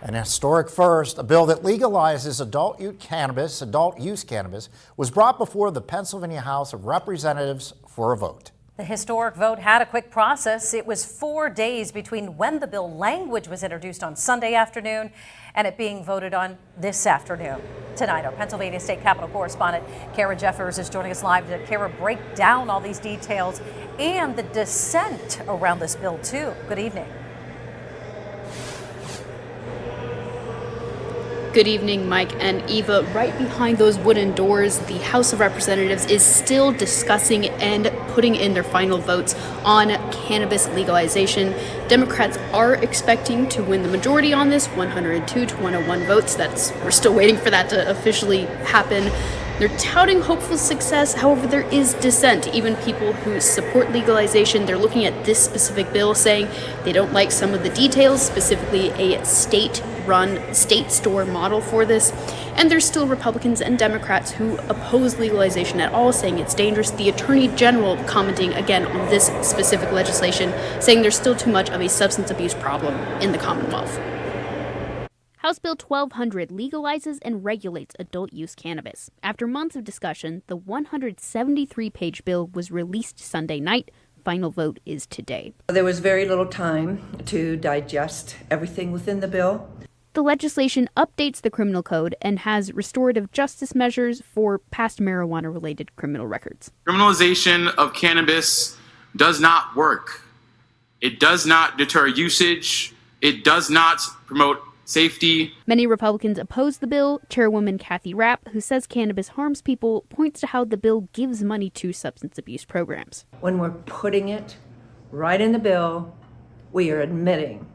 An historic first, a bill that legalizes adult use cannabis, was brought before the Pennsylvania House of Representatives for a vote. The historic vote had a quick process. It was 4 days between when the bill language was introduced on Sunday afternoon and it being voted on this afternoon. Tonight, our Pennsylvania State Capitol correspondent Kara Jeffers is joining us live to break down all these details and the dissent around this bill too. Good evening. Good evening, Mike and Eva. Right behind those wooden doors, the House of Representatives is still discussing and putting in their final votes on cannabis legalization. Democrats are expecting to win the majority on this, 102 to 101 votes. We're still waiting for that to officially happen. They're touting hopeful success. However, there is dissent. Even people who support legalization, they're looking at this specific bill saying they don't like some of the details, specifically a state-run, state store model for this. And there's still Republicans and Democrats who oppose legalization at all, saying it's dangerous. The Attorney General commenting again on this specific legislation, saying there's still too much of a substance abuse problem in the Commonwealth. House Bill 1200 legalizes and regulates adult use cannabis. After months of discussion, the 173-page bill was released Sunday night. Final vote is today. There was very little time to digest everything within the bill. The legislation updates the criminal code and has restorative justice measures for past marijuana-related criminal records. Criminalization of cannabis does not work. It does not deter usage. It does not promote safety. Many Republicans oppose the bill. Chairwoman Kathy Rapp, who says cannabis harms people, points to how the bill gives money to substance abuse programs. When we're putting it right in the bill, we are admitting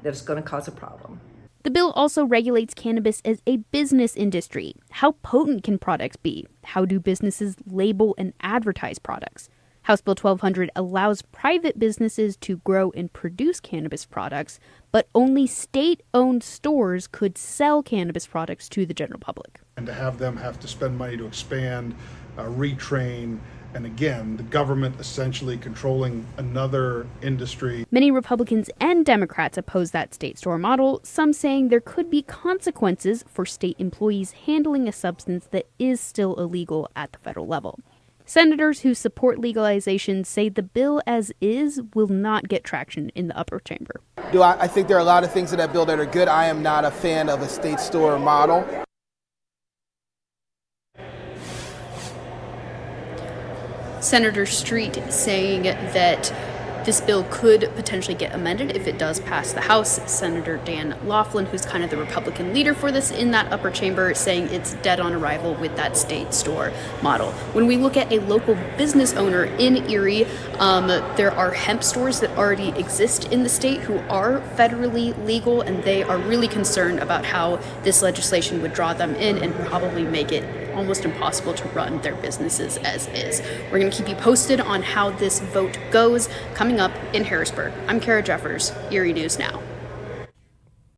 that it's going to cause a problem. The bill also regulates cannabis as a business industry. How potent can products be? How do businesses label and advertise products? House Bill 1200 allows private businesses to grow and produce cannabis products, but only state-owned stores could sell cannabis products to the general public. And to have them have to spend money to expand, retrain, and again, the government essentially controlling another industry. Many Republicans and Democrats oppose that state store model, some saying there could be consequences for state employees handling a substance that is still illegal at the federal level. Senators who support legalization say the bill as is will not get traction in the upper chamber. I think there are a lot of things in that bill that are good. I am not a fan of a state store model. Senator Street saying that this bill could potentially get amended if it does pass the House. Senator Dan Laughlin, who's kind of the Republican leader for this in that upper chamber, saying it's dead on arrival with that state store model. When we look at a local business owner in Erie, there are hemp stores that already exist in the state who are federally legal, and they are really concerned about how this legislation would draw them in and probably make it almost impossible to run their businesses as is. We're going to keep you posted on how this vote goes coming up in Harrisburg. I'm Kara Jeffers, Erie News Now.